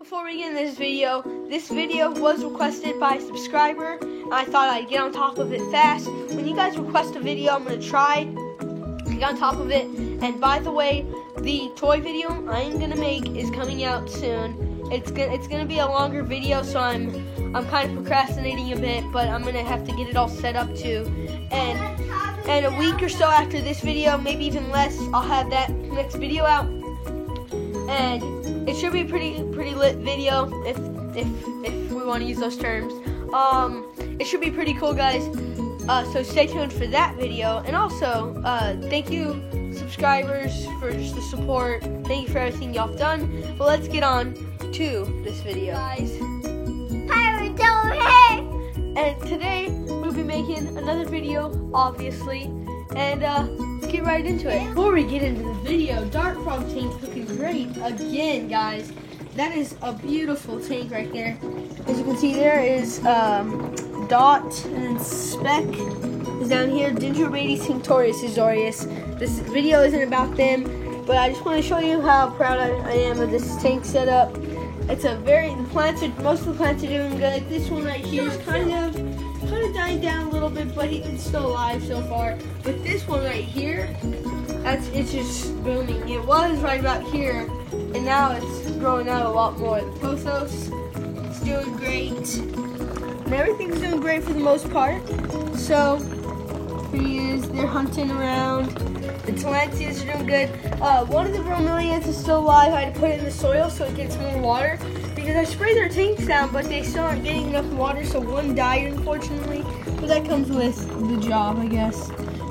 Before we get into this video was requested by a subscriber. I thought I'd get on top of it fast. When you guys request a video, I'm going to try to get on top of it. And by the way, the toy video I'm going to make is coming out soon. It's gonna be a longer video, so I'm kind of procrastinating a bit, but I'm going to have to get it all set up too. And a week or so after this video, maybe even less, I'll have that next video out. And it should be a pretty lit video if we want to use those terms. It should be pretty cool, guys. So stay tuned for that video. And also, thank you subscribers for just the support. Thank you for everything y'all have done. But let's get on to this video, guys. And today we'll be making another video, obviously. And let's get right into it. Before we get into the video, Dart Frog tank's looking great again, guys. That is a beautiful tank right there. As you can see, there is Dot, and then Speck is down here. Dendrobates tinctorius is Zorius. This video isn't about them, but I just want to show you how proud I am of this tank setup. It's most of the plants are doing good. This one right here is kind of dying down a little bit, but it's still alive so far. But this one right here, it's just booming. It was right about here, and now it's growing out a lot more. The Pothos is doing great, and everything's doing great for the most part. So here he is. They're hunting around. The Tillandsias are doing good. One of the bromeliads is still alive. I had to put it in the soil so it gets more water, because I sprayed their tanks down, but they still aren't getting enough water, so one died, unfortunately. But that comes with the job, I guess.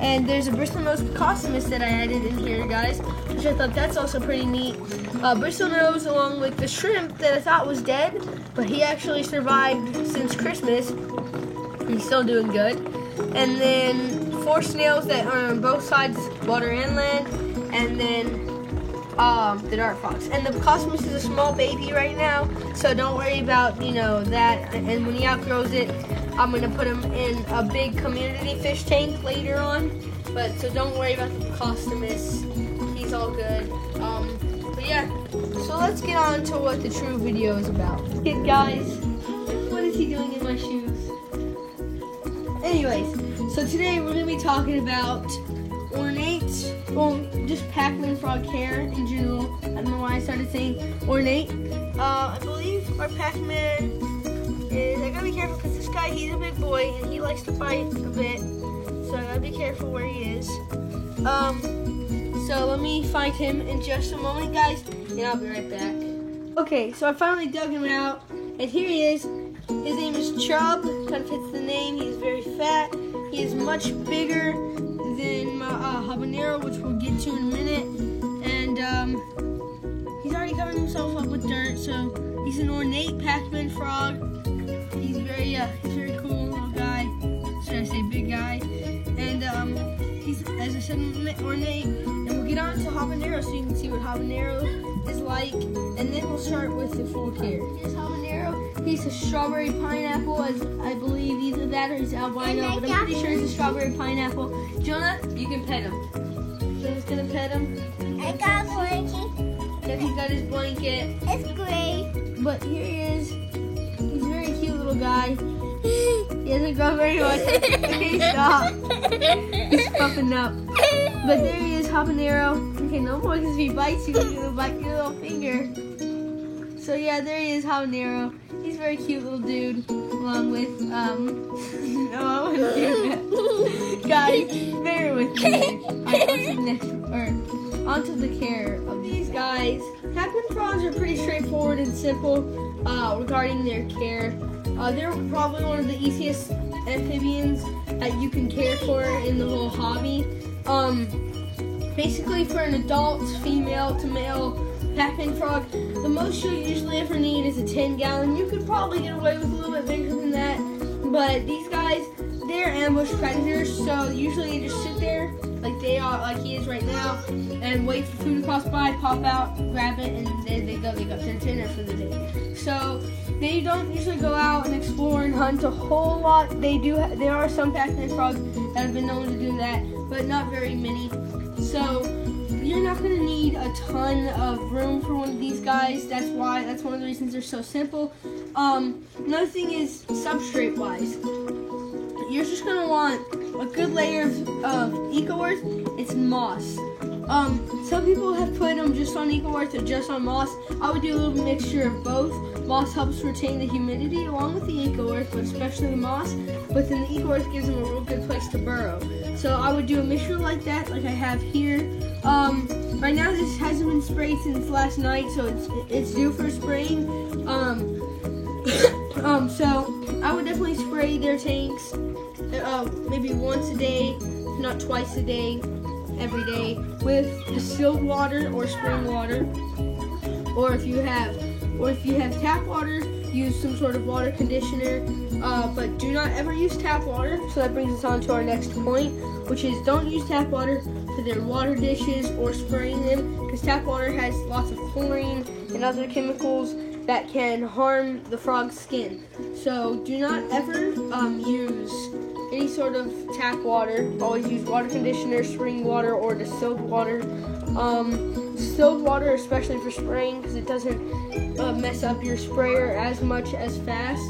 And there's a bristlenose Picossus that I added in here, guys, which I thought that's also pretty neat. Bristlenose along with the shrimp that I thought was dead, but he actually survived since Christmas. He's still doing good. And then 4 snails that are on both sides, water and land, and then the Dart Fox. And the Picossus is a small baby right now, so don't worry about, that. And when he outgrows it, I'm going to put him in a big community fish tank later on. But so don't worry about the Picossus. He's all good. But yeah, so let's get on to what the true video is about. Okay, guys, what is he doing in my shoes? Anyways, so today we're going to be talking about ornate, just Pac-Man frog hair in general. I don't know why I started saying ornate. I believe our Pac-Man is, I gotta be careful because this guy, he's a big boy and he likes to fight a bit. So I gotta be careful where he is. So let me find him in just a moment, guys, and I'll be right back. Okay, so I finally dug him out, and here he is. His name is Chub, kind of fits the name. He's very fat. He is much bigger than my habanero, which we'll get to in a minute. And he's already covered himself up with dirt, so he's an ornate Pac-Man frog. He's very cool little guy. Should I say big guy? And he's, as I said, ornate. And we'll get on to habanero so you can see what habanero is like. And then we'll start with the full care. Here's habanero. He's a strawberry pineapple, as I believe either that or he's albino, but I'm pretty sure he's a strawberry pineapple. Jonah, you can pet him. Jonah's gonna pet him. I got a blanket. Yeah, he's got his blanket. It's gray. But here he is. He's a very cute little guy. He hasn't grown very much. Okay, stop. He's puffing up. But there he is, habanero. Okay, no more, because if he bites you, he's gonna bite your little finger. So yeah, there he is, habanero. He's a very cute little dude, along with, no, I wouldn't do that. Guys, bear with me. Onto the care of these guys. Pac-Man frogs are pretty straightforward and simple regarding their care. They're probably one of the easiest amphibians that you can care for in the whole hobby. Basically, for an adult, female to male Pac-Man frog, the most you'll usually ever need is a 10-gallon. You could probably get away with a little bit bigger than that, but these guys, they're ambush predators, so usually they just sit there like they are, like he is right now, and wait for food to cross by, pop out, grab it, and then they got their dinner for the day. So they don't usually go out and explore and hunt a whole lot. There are some Pac-Man frogs that have been known to do that, but not very many. So you're not going to need a ton of room for one of these guys. That's one of the reasons they're so simple. Another thing is substrate wise. You're just going to want a good layer of Eco-Earth. It's moss. Some people have put them just on Eco-Earth or just on moss. I would do a little mixture of both. Moss helps retain the humidity along with the Eco-Earth, but especially the moss. But then the Eco-Earth gives them a real good place to burrow. So I would do a mixture like that, like I have here. Right now this hasn't been sprayed since last night, so it's due for spraying. So I would definitely spray their tanks maybe once a day, if not twice a day, every day, with distilled water or spring water. Or if you have tap water, use some sort of water conditioner. But do not ever use tap water. So that brings us on to our next point, which is don't use tap water for their water dishes or spraying them, because tap water has lots of chlorine and other chemicals that can harm the frog's skin. So do not ever use any sort of tap water. Always use water conditioner, spring water, or distilled water. Distilled water, especially for spraying, because it doesn't mess up your sprayer as much as fast.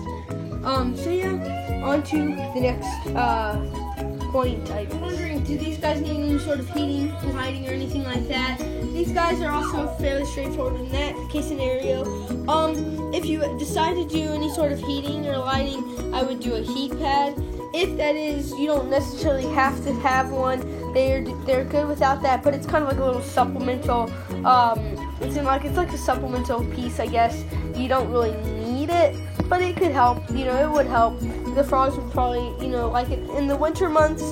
So yeah, on to the next point. I'm wondering, do these guys need any sort of heating, lighting, or anything like that? These guys are also fairly straightforward in that case scenario. If you decide to do any sort of heating or lighting, I would do a heat pad. If that is, you don't necessarily have to have one. They're good without that, but it's kind of like a little supplemental. It's like a supplemental piece, I guess. You don't really need it, but it could help. It would help. The frogs would probably, like it in the winter months.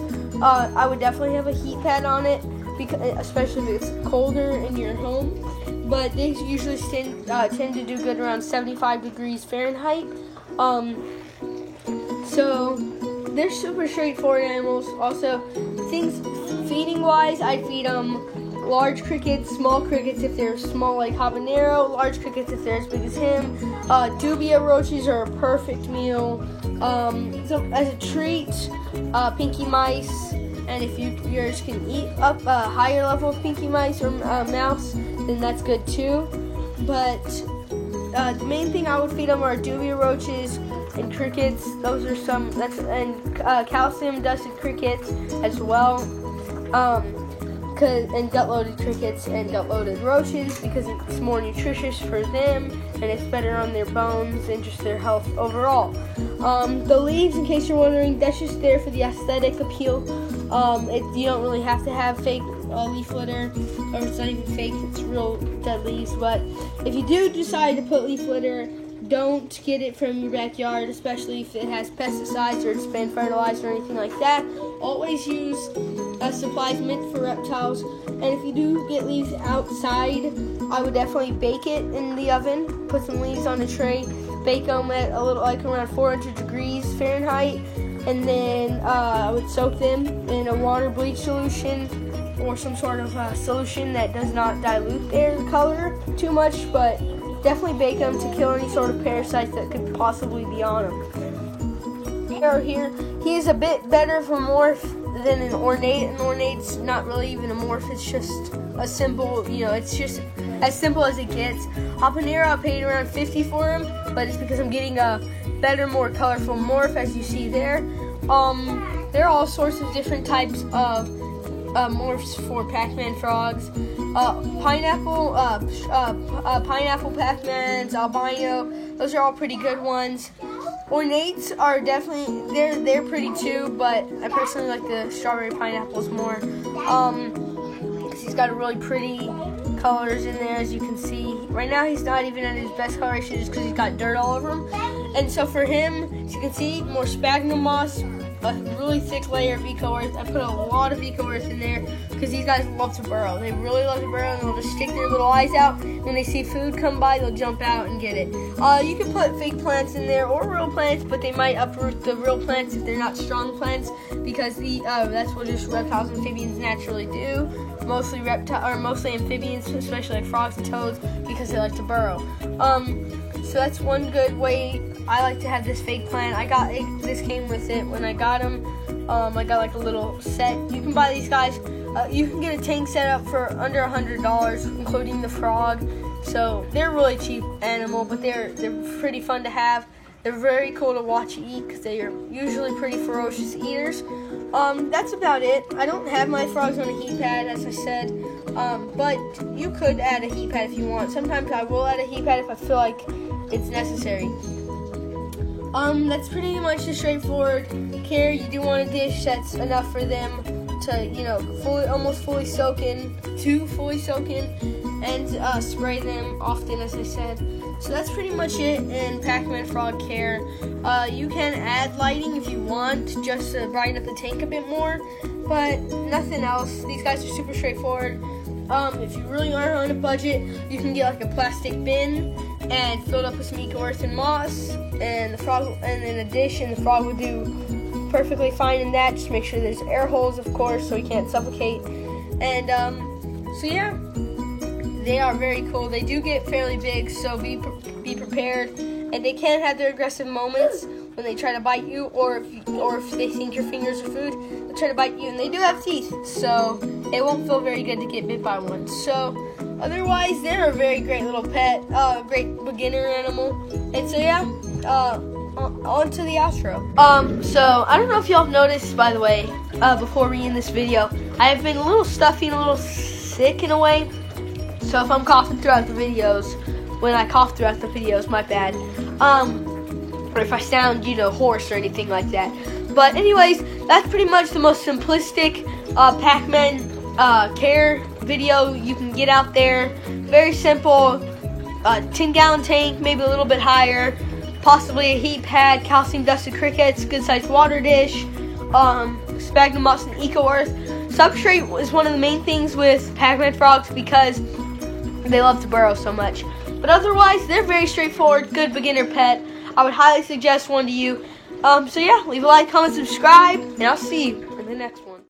I would definitely have a heat pad on it, because especially if it's colder in your home. But they usually tend to do good around 75 degrees Fahrenheit. So they're super straightforward animals. Also, things feeding wise, I'd feed them large crickets, small crickets if they're small like habanero, large crickets if they're as big as him. Dubia roaches are a perfect meal. So as a treat, pinky mice, and if yours can eat up a higher level of pinky mice or mouse, then that's good too. But the main thing I would feed them are dubia roaches and crickets. Those are calcium dusted crickets as well. And gut-loaded crickets and gut-loaded roaches, because it's more nutritious for them and it's better on their bones and just their health overall. The leaves, in case you're wondering, that's just there for the aesthetic appeal. You don't really have to have fake leaf litter, or it's not even fake, it's real dead leaves. But if you do decide to put leaf litter, don't get it from your backyard, especially if it has pesticides or it's been fertilized or anything like that. Always use supplies meant for reptiles. And if you do get leaves outside, I would definitely bake it in the oven. Put some leaves on a tray, bake them at around 400 degrees Fahrenheit, and then I would soak them in a water bleach solution or some sort of solution that does not dilute their color too much, but definitely bake them to kill any sort of parasites that could possibly be on them. Here, he is a bit better of a morph than an ornate. An ornate's not really even a morph, it's just a simple, it's just as simple as it gets. Habanero, I paid around $50 for him, but it's because I'm getting a better, more colorful morph, as you see there. There are all sorts of different types of morphs for Pac-Man frogs. Pineapple Pac-Mans, albino, those are all pretty good ones. Ornates are definitely, they're pretty too, but I personally like the strawberry pineapples more. Because he's got a really pretty colors in there, as you can see. Right now he's not even at his best coloration just because he's got dirt all over him. And so for him, as you can see, more sphagnum moss, a really thick layer of Eco-Earth. I put a lot of Eco-Earth in there because these guys love to burrow. They really love to burrow, and they'll just stick their little eyes out. When they see food come by, they'll jump out and get it. You can put fake plants in there or real plants, but they might uproot the real plants if they're not strong plants, because that's what just reptiles and amphibians naturally do. Mostly amphibians, especially like frogs and toads, because they like to burrow. So that's one good way I like to have this fake plant. This came with it when I got him. I got like a little set. You can buy these guys. You can get a tank set up for under $100, including the frog. So they're a really cheap animal, but they're pretty fun to have. They're very cool to watch eat because they are usually pretty ferocious eaters. That's about it. I don't have my frogs on a heat pad, as I said, but you could add a heat pad if you want. Sometimes I will add a heat pad if I feel like it's necessary. That's pretty much the straightforward care. You do want a dish that's enough for them to, almost fully soak in, and spray them often, as I said. So that's pretty much it in Pac-Man frog care. You can add lighting if you want, just to brighten up the tank a bit more, but nothing else. These guys are super straightforward. If you really are on a budget, you can get like a plastic bin and fill it up with some eco-earth and moss, and in a dish, and the frog would do perfectly fine in that. Just make sure there's air holes, of course, so he can't suffocate. And so yeah, they are very cool. They do get fairly big, so be prepared. And they can have their aggressive moments when they try to bite you, or if they think your fingers are food, they'll try to bite you. And they do have teeth, so it won't feel very good to get bit by one. So otherwise, they're a very great little pet, great beginner animal. And so yeah, on to the outro. So I don't know if y'all have noticed, by the way, before we end this video, I have been a little stuffy and a little sick in a way. So if I'm coughing throughout the videos, when I cough throughout the videos, my bad. Or if I sound, hoarse or anything like that. But anyways, that's pretty much the most simplistic Pac-Man care video you can get out there. Very simple, 10-gallon tank, maybe a little bit higher, possibly a heat pad, calcium dusted crickets, good sized water dish, sphagnum moss and eco-earth. Substrate is one of the main things with Pac-Man frogs because they love to burrow so much. But otherwise, they're very straightforward, good beginner pet. I would highly suggest one to you. So yeah, leave a like, comment, subscribe, and I'll see you in the next one.